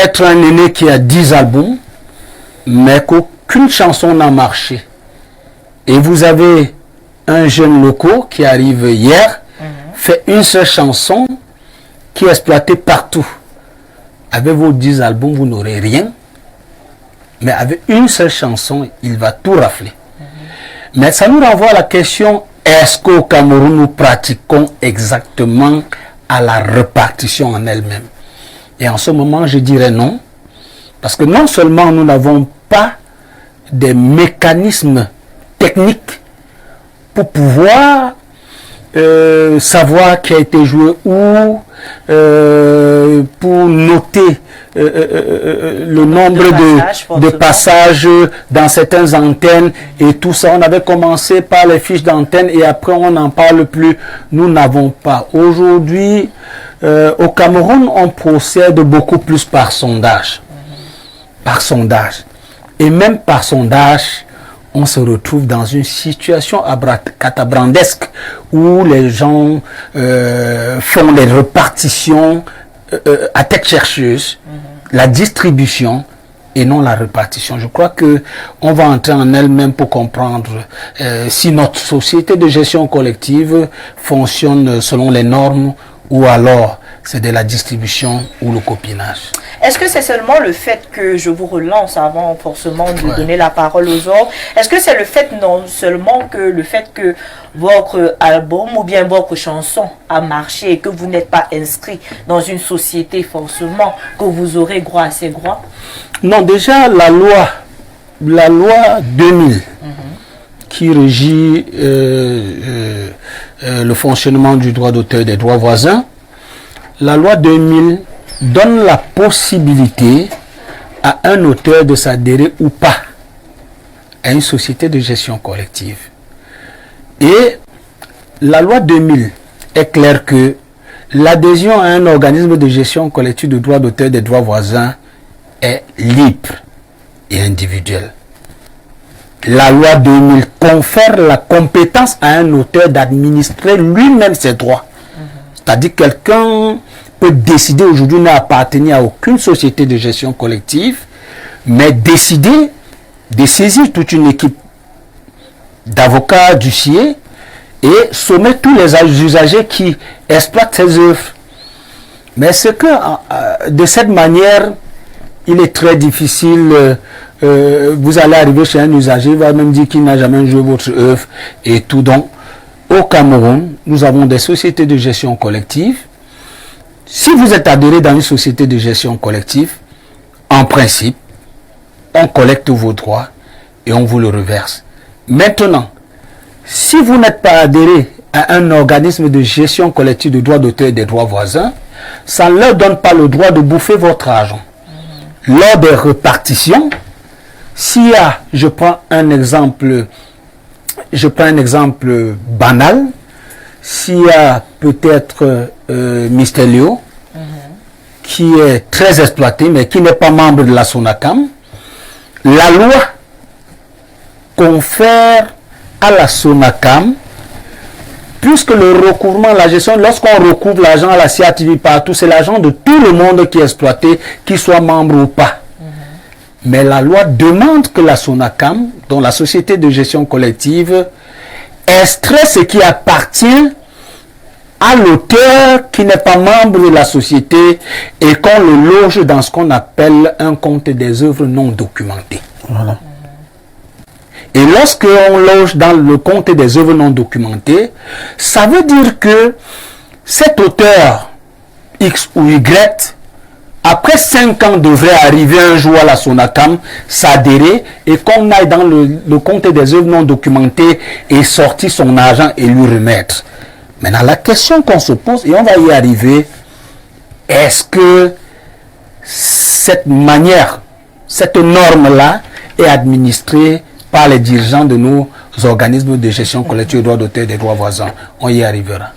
être un aîné qui a 10 albums, mais qu'aucune chanson n'a marché. Et vous avez un jeune loco qui arrive hier, fait une seule chanson qui est exploitée partout. Avec vos 10 albums, vous n'aurez rien. Mais avec une seule chanson, il va tout rafler. Mais ça nous renvoie à la question, est-ce qu'au Cameroun, nous pratiquons exactement à la répartition en elle-même? Et en ce moment, je dirais non. Parce que non seulement nous n'avons pas des mécanismes techniques pour pouvoir savoir qui a été joué où, pour noter le nombre de passages dans certaines antennes et tout ça. On avait commencé par les fiches d'antenne et après on n'en parle plus. Nous n'avons pas. Aujourd'hui, au Cameroun, on procède beaucoup plus par sondage. Par sondage. Et même par sondage, on se retrouve dans une situation catabrandesque où les gens font les répartitions à tête chercheuse, la distribution et non la répartition. Je crois que on va entrer en elle-même pour comprendre si notre société de gestion collective fonctionne selon les normes ou alors c'est de la distribution ou le copinage. Est-ce que c'est seulement le fait que je vous relance avant forcément de donner la parole aux autres? Est-ce que c'est le fait non seulement que le fait que votre album ou bien votre chanson a marché et que vous n'êtes pas inscrit dans une société forcément que vous aurez droit à ces droits? Non, déjà la loi 2000 qui régit le fonctionnement du droit d'auteur et des droits voisins, la loi 2000 donne la possibilité à un auteur de s'adhérer ou pas à une société de gestion collective. Et la loi 2000 est claire que l'adhésion à un organisme de gestion collective de droits d'auteur et des droits voisins est libre et individuelle. La loi 2000 confère la compétence à un auteur d'administrer lui-même ses droits. C'est-à-dire que quelqu'un peut décider aujourd'hui n'appartenir à aucune société de gestion collective, mais décider de saisir toute une équipe d'avocats, d'huissiers et sommet tous les usagers qui exploitent ces œuvres. Mais c'est que de cette manière, il est très difficile. Vous allez arriver chez un usager, il va même dire qu'il n'a jamais joué votre œuvre et tout. Donc, au Cameroun, nous avons des sociétés de gestion collective. Si vous êtes adhéré dans une société de gestion collective, en principe, on collecte vos droits et on vous le reverse. Maintenant, si vous n'êtes pas adhéré à un organisme de gestion collective de droits d'auteur et des droits voisins, ça ne leur donne pas le droit de bouffer votre argent. Lors des répartitions, s'il y a, je prends un exemple banal, s'il y a peut-être Mr. Léo, qui est très exploité, mais qui n'est pas membre de la SONACAM, la loi confère à la SONACAM, puisque le recouvrement, la gestion, lorsqu'on recouvre l'argent à la CATV partout, c'est l'argent de tout le monde qui est exploité, qu'il soit membre ou pas. Mais la loi demande que la SONACAM, dont la société de gestion collective, extrait ce qui appartient à l'auteur qui n'est pas membre de la société et qu'on le loge dans ce qu'on appelle un compte des œuvres non documentées. Voilà. Et lorsqu'on loge dans le compte des œuvres non documentées, ça veut dire que cet auteur X ou Y, après 5 ans, devrait arriver un jour à la SONACAM, s'adhérer et qu'on aille dans le compte des œuvres non documentées et sortir son argent et lui remettre. Maintenant, la question qu'on se pose, et on va y arriver, est-ce que cette manière, cette norme-là est administrée par les dirigeants de nos organismes de gestion collective de droits d'auteur et des droits voisins? On y arrivera.